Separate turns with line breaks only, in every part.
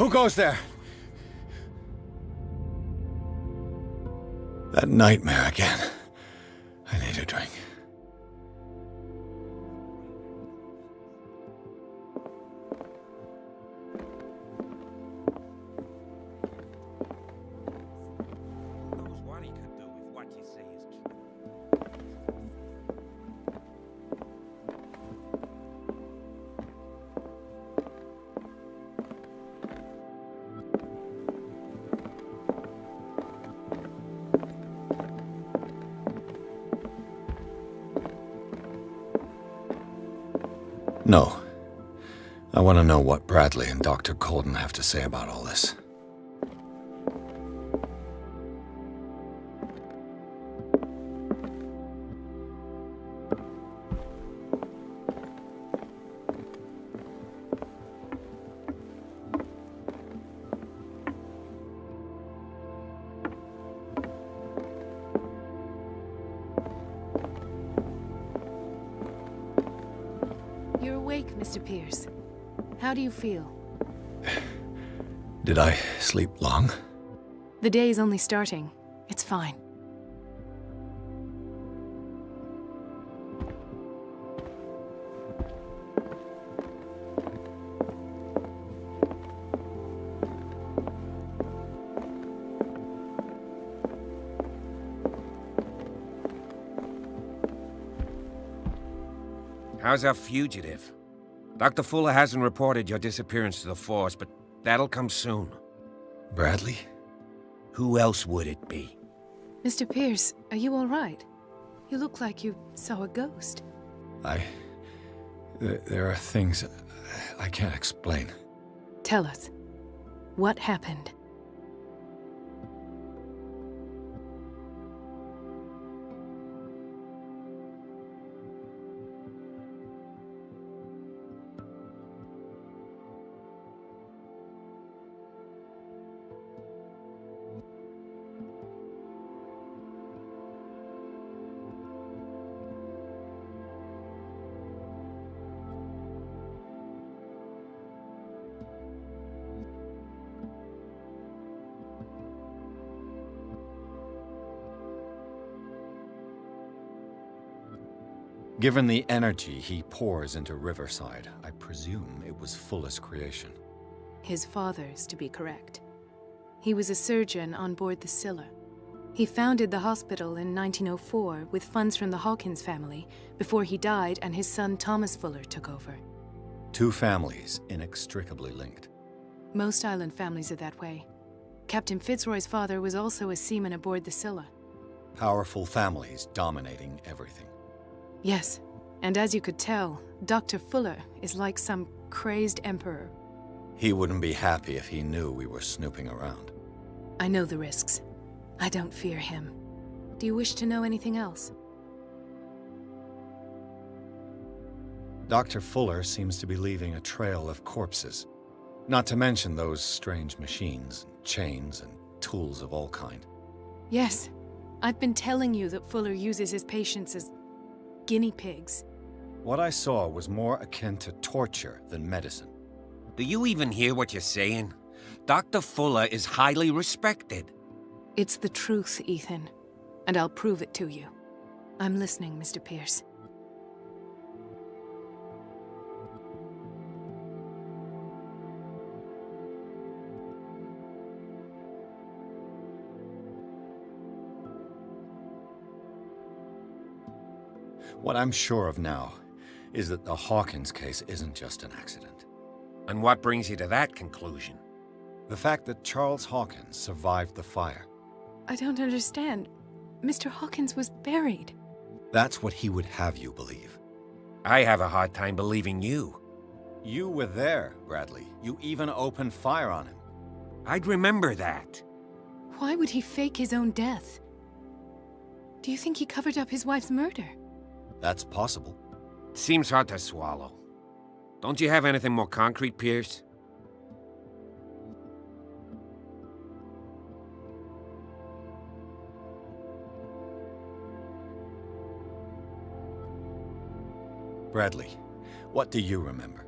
Who goes there? That nightmare again. I need a drink.
Who knows what he could do if what you say is true?
No. I want to know what Bradley and Dr. Colden have to say about all this.
You're awake, Mr. Pierce. How do you feel?
Did I sleep long?
The day is only starting. It's fine.
How's our fugitive? Dr. Fuller hasn't reported your disappearance to the force, but that'll come soon.
Bradley?
Who else would it be?
Mr. Pierce, are you all right? You look like you saw a ghost.
There are things I can't explain.
Tell us. What happened?
Given the energy he pours into Riverside, I presume it was Fuller's creation.
His father's, to be correct. He was a surgeon on board the Scylla. He founded the hospital in 1904 with funds from the Hawkins family before he died and his son Thomas Fuller took over.
Two families inextricably linked.
Most island families are that way. Captain Fitzroy's father was also a seaman aboard the Scylla.
Powerful families dominating everything.
Yes, and as you could tell, Dr. Fuller is like some crazed emperor.
He wouldn't be happy if he knew we were snooping around.
I know the risks. I don't fear him. Do you wish to know anything else?
Dr. Fuller seems to be leaving a trail of corpses. Not to mention those strange machines, chains, and tools of all kind.
Yes, I've been telling you that Fuller uses his patients as guinea pigs.
What I saw was more akin to torture than medicine.
Do you even hear what you're saying? Dr. Fuller is highly respected.
It's the truth, Ethan, and I'll prove it to you. I'm listening, Mr. Pierce.
What I'm sure of now is that the Hawkins case isn't just an accident.
And what brings you to that conclusion?
The fact that Charles Hawkins survived the fire.
I don't understand. Mr. Hawkins was buried.
That's what he would have you believe.
I have a hard time believing you.
You were there, Bradley. You even opened fire on him.
I'd remember that.
Why would he fake his own death? Do you think he covered up his wife's murder?
That's possible.
Seems hard to swallow. Don't you have anything more concrete, Pierce?
Bradley, what do you remember?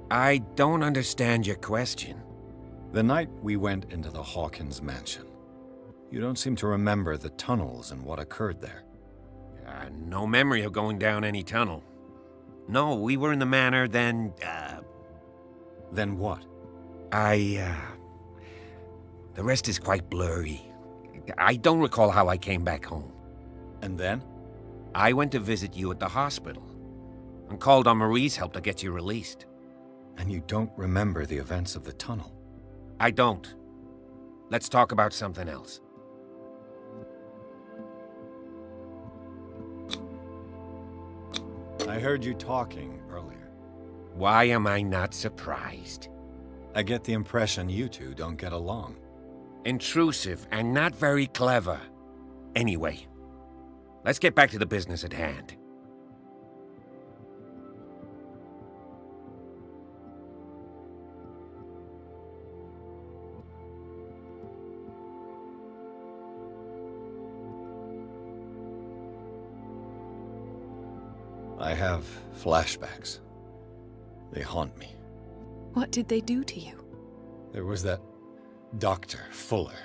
I don't understand your question.
The night we went into the Hawkins mansion, you don't seem to remember the tunnels and what occurred there.
No memory of going down any tunnel. No, we were in the manor, then,
Then what?
The rest is quite blurry. I don't recall how I came back home.
And then?
I went to visit you at the hospital, and called on Marie's help to get you released.
And you don't remember the events of the tunnel?
I don't. Let's talk about something else.
I heard you talking earlier.
Why am I not surprised?
I get the impression you two don't get along.
Intrusive and not very clever. Anyway, let's get back to the business at hand.
I have flashbacks. They haunt me.
What did they do to you?
There was that Dr. Fuller,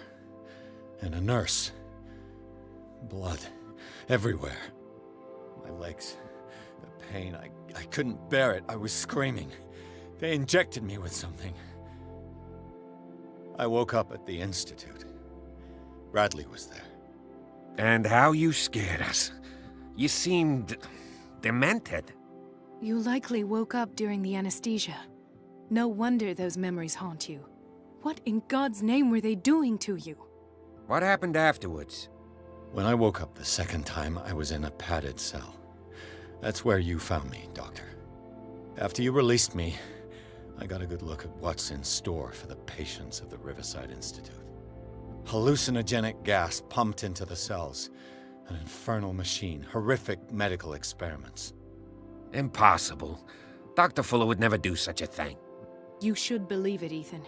and a nurse. Blood everywhere. My legs, the pain, I couldn't bear it. I was screaming. They injected me with something. I woke up at the Institute. Bradley was there.
And how you scared us. You seemed demented.
You likely woke up during the anesthesia. No wonder those memories haunt you. What in God's name were they doing to you?
What happened afterwards?
When I woke up the second time, I was in a padded cell. That's where you found me, Doctor. After you released me, I got a good look at what's in store for the patients of the Riverside Institute. Hallucinogenic gas pumped into the cells. An infernal machine, horrific medical experiments.
Impossible. Dr. Fuller would never do such a thing.
You should believe it, Ethan.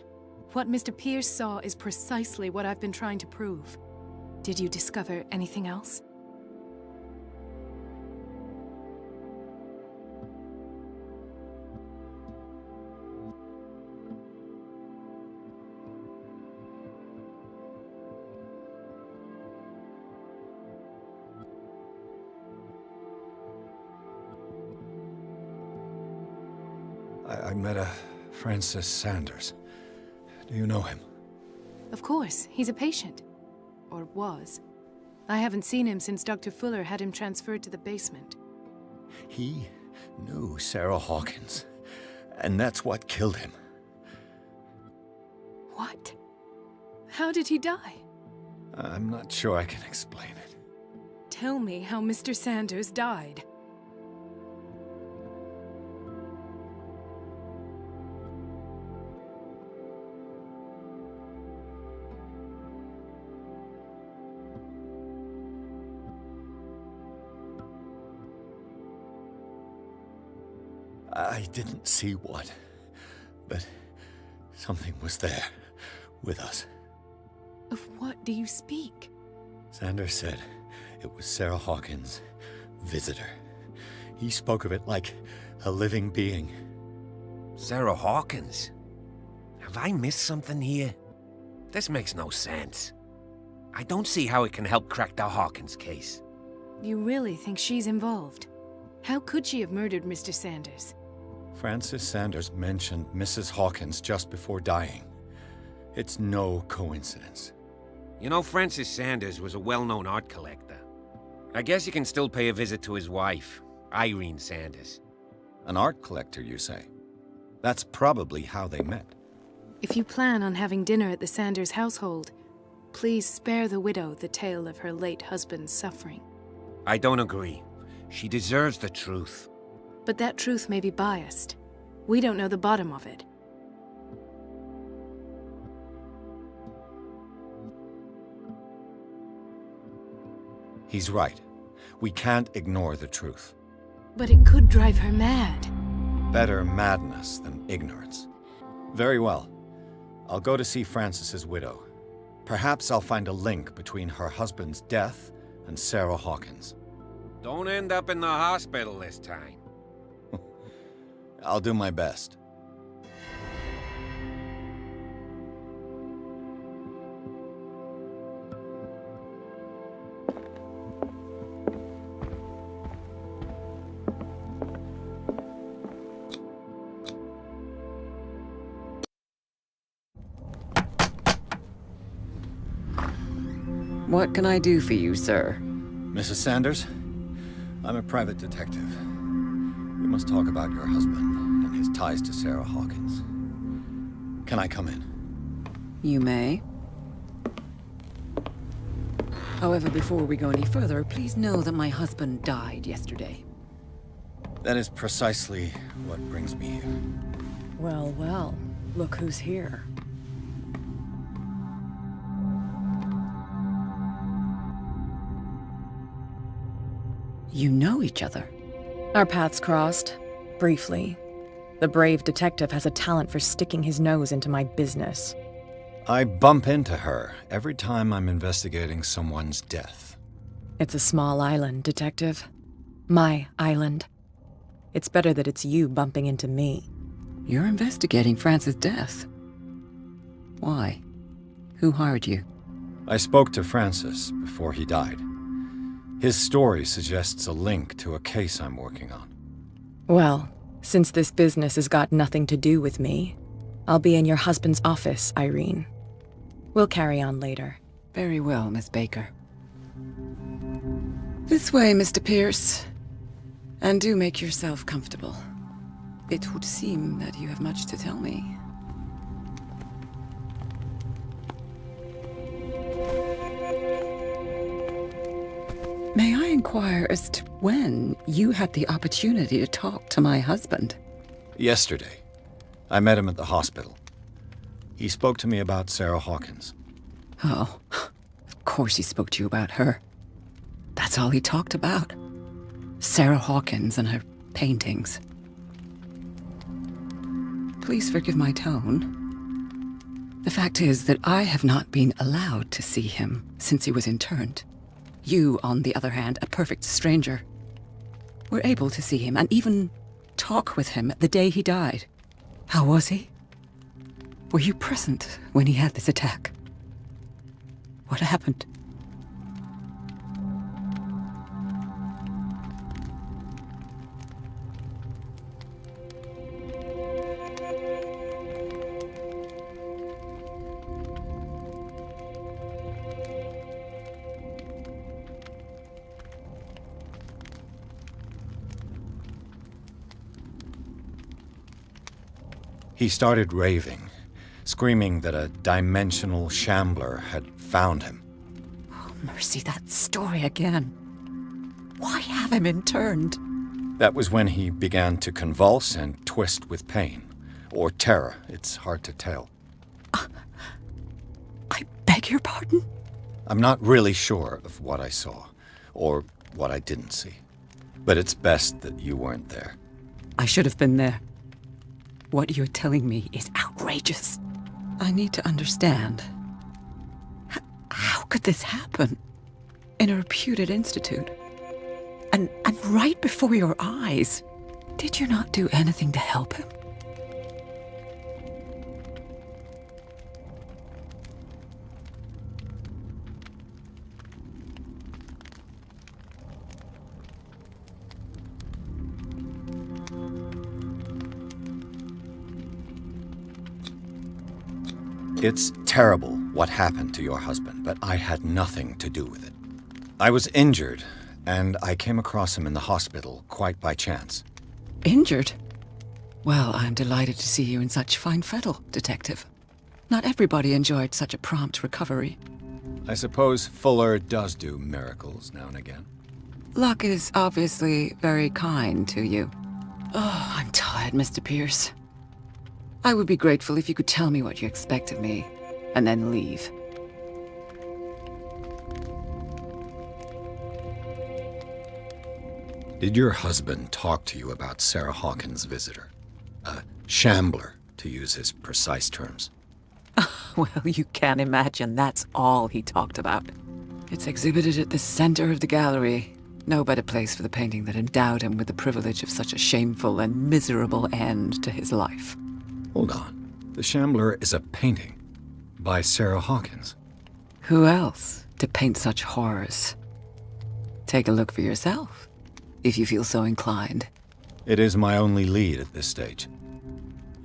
What Mr. Pierce saw is precisely what I've been trying to prove. Did you discover anything else?
I met a Francis Sanders. Do you know him?
Of course, he's a patient. Or was. I haven't seen him since Dr. Fuller had him transferred to the basement.
He knew Sarah Hawkins, and that's what killed him.
What? How did he die?
I'm not sure I can explain it.
Tell me how Mr. Sanders died.
I didn't see what, but something was there, with us.
Of what do you speak?
Sanders said it was Sarah Hawkins' visitor. He spoke of it like a living being.
Sarah Hawkins? Have I missed something here? This makes no sense. I don't see how it can help crack the Hawkins case.
You really think she's involved? How could she have murdered Mr. Sanders?
Francis Sanders mentioned Mrs. Hawkins just before dying. It's no coincidence.
You know, Francis Sanders was a well-known art collector. I guess you can still pay a visit to his wife, Irene Sanders.
An art collector, you say? That's probably how they met.
If you plan on having dinner at the Sanders household, please spare the widow the tale of her late husband's suffering.
I don't agree. She deserves the truth.
But that truth may be biased. We don't know the bottom of it.
He's right. We can't ignore the truth.
But it could drive her mad.
Better madness than ignorance. Very well. I'll go to see Francis's widow. Perhaps I'll find a link between her husband's death and Sarah Hawkins.
Don't end up in the hospital this time.
I'll do my best.
What can I do for you, sir?
Mrs. Sanders, I'm a private detective. We must talk about your husband and his ties to Sarah Hawkins. Can I come in?
You may. However, before we go any further, please know that my husband died yesterday.
That is precisely what brings me here.
Well, well, look who's here. You know each other.
Our paths crossed, briefly. The brave detective has a talent for sticking his nose into my business.
I bump into her every time I'm investigating someone's death.
It's a small island, Detective. My island. It's better that it's you bumping into me.
You're investigating Francis' death. Why? Who hired you?
I spoke to Francis before he died. His story suggests a link to a case I'm working on.
Well, since this business has got nothing to do with me, I'll be in your husband's office, Irene. We'll carry on later.
Very well, Miss Baker. This way, Mr. Pierce. And do make yourself comfortable. It would seem that you have much to tell me. May I inquire as to when you had the opportunity to talk to my husband?
Yesterday, I met him at the hospital. He spoke to me about Sarah Hawkins.
Oh, of course he spoke to you about her. That's all he talked about. Sarah Hawkins and her paintings. Please forgive my tone. The fact is that I have not been allowed to see him since he was interned. You, on the other hand, a perfect stranger, were able to see him and even talk with him the day he died. How was he? Were you present when he had this attack? What happened?
He started raving, screaming that a dimensional shambler had found him.
Oh, mercy, that story again. Why have him interned?
That was when he began to convulse and twist with pain, or terror. It's hard to tell.
I beg your pardon?
I'm not really sure of what I saw, or what I didn't see. But it's best that you weren't there.
I should have been there. What you're telling me is outrageous. I need to understand. How could this happen? In a reputed institute? And right before your eyes? Did you not do anything to help him?
It's terrible what happened to your husband, but I had nothing to do with it. I was injured, and I came across him in the hospital quite by chance.
Injured? Well, I'm delighted to see you in such fine fettle, Detective. Not everybody enjoyed such a prompt recovery.
I suppose Fuller does do miracles now and again.
Luck is obviously very kind to you. Oh, I'm tired, Mr. Pierce. I would be grateful if you could tell me what you expect of me, and then leave.
Did your husband talk to you about Sarah Hawkins' visitor? A shambler, to use his precise terms.
Well, you can imagine that's all he talked about. It's exhibited at the center of the gallery. No better place for the painting that endowed him with the privilege of such a shameful and miserable end to his life.
Hold on. The Shambler is a painting by Sarah Hawkins.
Who else to paint such horrors? Take a look for yourself, if you feel so inclined.
It is my only lead at this stage.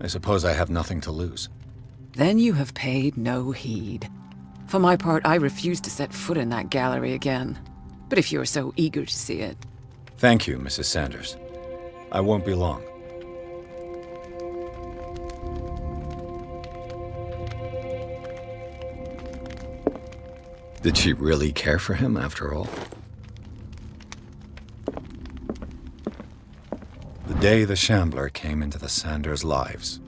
I suppose I have nothing to lose.
Then you have paid no heed. For my part, I refuse to set foot in that gallery again. But if you're so eager to see it...
Thank you, Mrs. Sanders. I won't be long. Did she really care for him after all? The day the Shambler came into the Sanders' lives.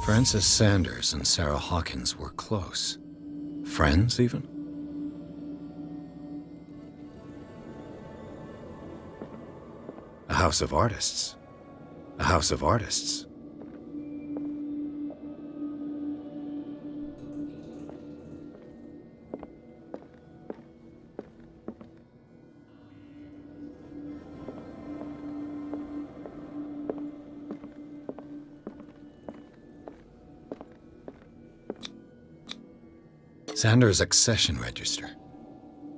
Frances Sanders and Sarah Hawkins were close. Friends, even? A house of artists. A house of artists. Sanders' accession register.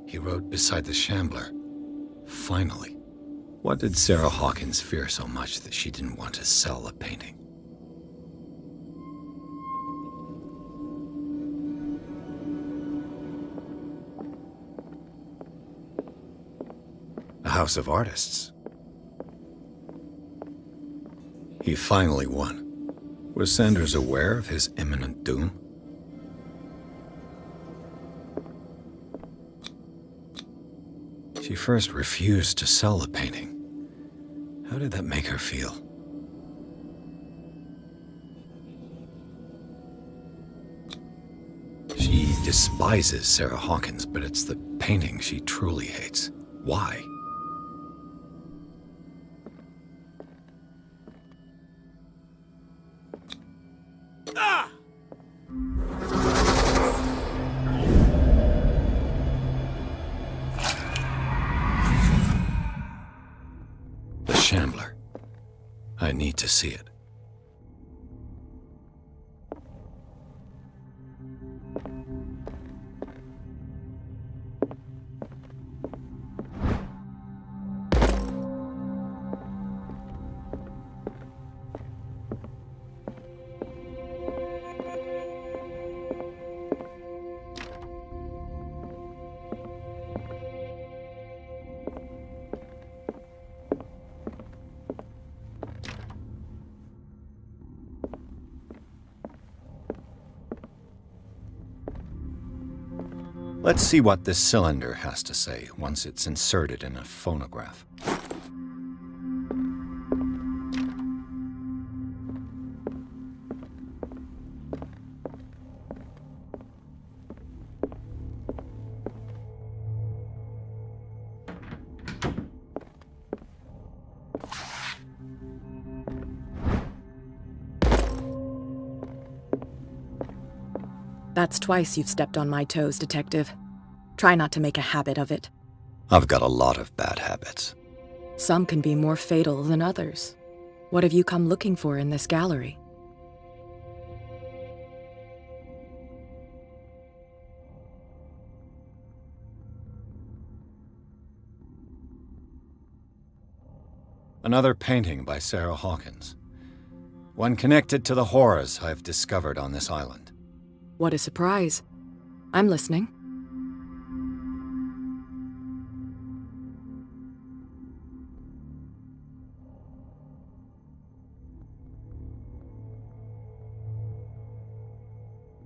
He wrote beside the Shambler. Finally. What did Sarah Hawkins fear so much that she didn't want to sell the painting? A house of artists. He finally won. Was Sanders aware of his imminent doom? She first refused to sell the painting. How did that make her feel? She despises Sarah Hawkins, but it's the painting she truly hates. Why? Shambler. I need to see it. Let's see what this cylinder has to say once it's inserted in a phonograph.
That's twice you've stepped on my toes, Detective. Try not to make a habit of it.
I've got a lot of bad habits.
Some can be more fatal than others. What have you come looking for in this gallery?
Another painting by Sarah Hawkins. One connected to the horrors I've discovered on this island.
What a surprise. I'm listening.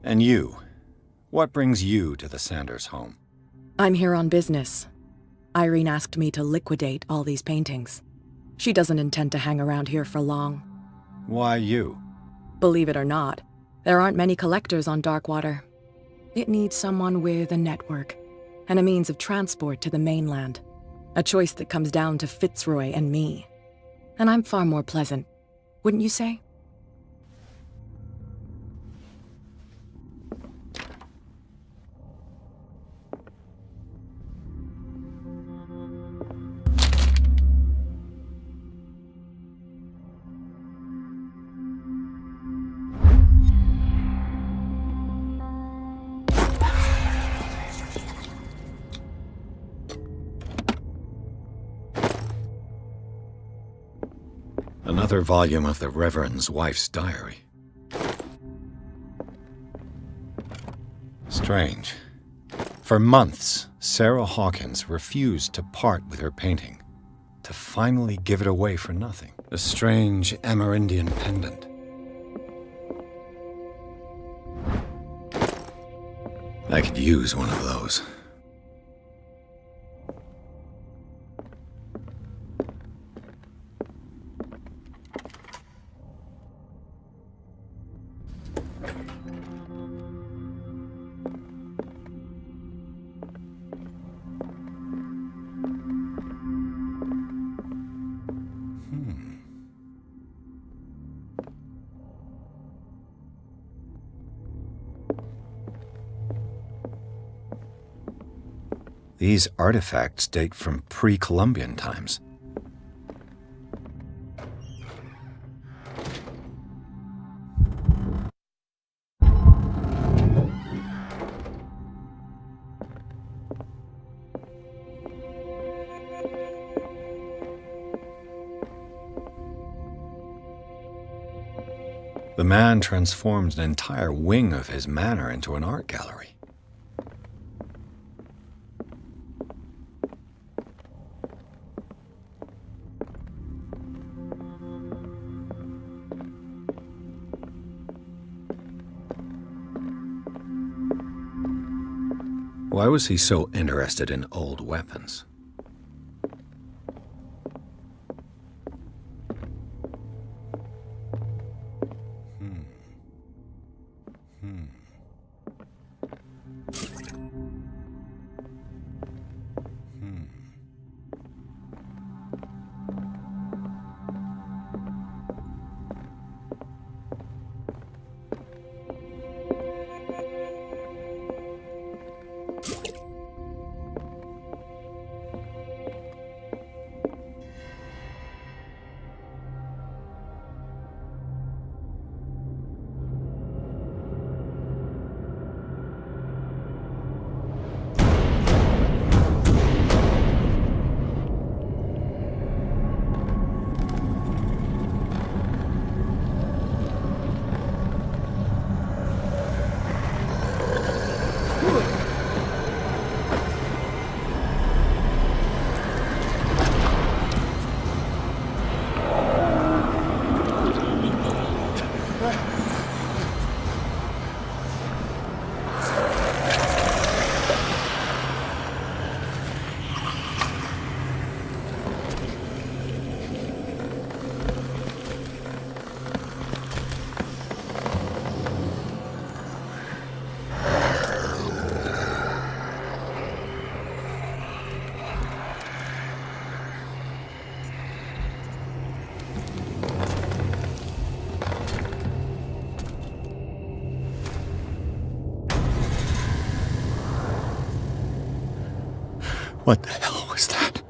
And you? What brings you to the Sanders home?
I'm here on business. Irene asked me to liquidate all these paintings. She doesn't intend to hang around here for long.
Why you?
Believe it or not, there aren't many collectors on Darkwater. It needs someone with a network and a means of transport to the mainland. A choice that comes down to Fitzroy and me. And I'm far more pleasant, wouldn't you say?
Another volume of the Reverend's wife's diary. Strange. For months, Sarah Hawkins refused to part with her painting, to finally give it away for nothing. A strange Amerindian pendant. I could use one of those. These artifacts date from pre-Columbian times. The man transformed an entire wing of his manor into an art gallery. Why was he so interested in old weapons? What the hell was that?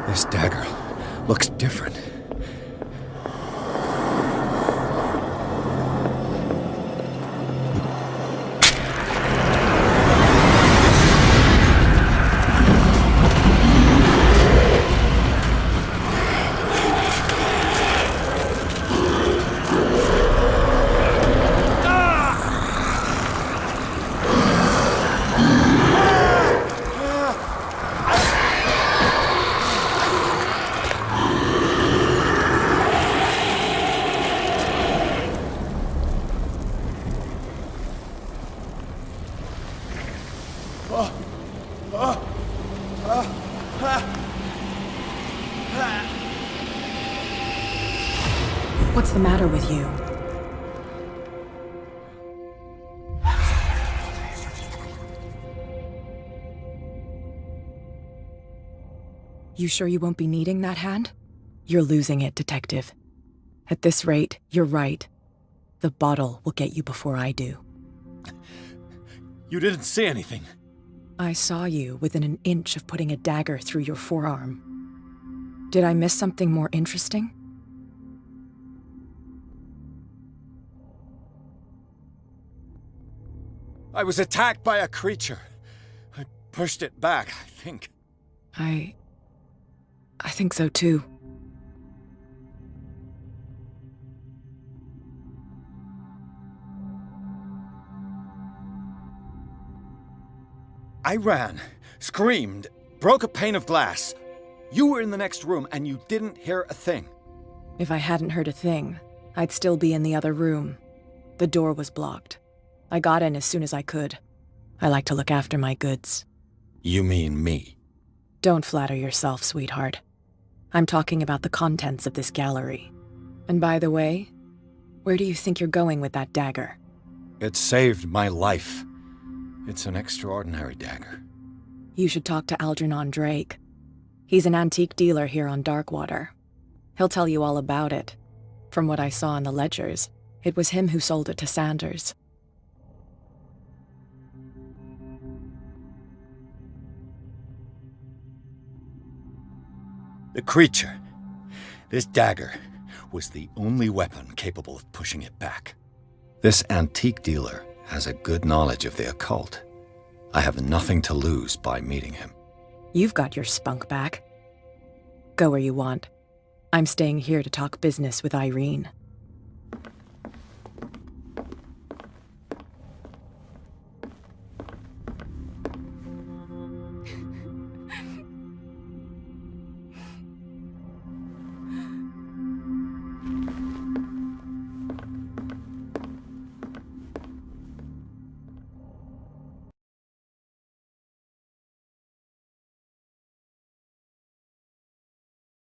This dagger looks different.
What's the matter with you? You sure you won't be needing that hand? You're losing it, Detective. At this rate, you're right. The bottle will get you before I do.
You didn't see anything.
I saw you within an inch of putting a dagger through your forearm. Did I miss something more interesting?
I was attacked by a creature. I pushed it back, I think.
I think so too.
I ran, screamed, broke a pane of glass. You were in the next room and you didn't hear a thing.
If I hadn't heard a thing, I'd still be in the other room. The door was blocked. I got in as soon as I could. I like to look after my goods.
You mean me?
Don't flatter yourself, sweetheart. I'm talking about the contents of this gallery. And by the way, where do you think you're going with that dagger?
It saved my life. It's an extraordinary dagger.
You should talk to Algernon Drake. He's an antique dealer here on Darkwater. He'll tell you all about it. From what I saw in the ledgers, it was him who sold it to Sanders.
The creature, this dagger, was the only weapon capable of pushing it back. This antique dealer has a good knowledge of the occult. I have nothing to lose by meeting him.
You've got your spunk back. Go where you want. I'm staying here to talk business with Irene.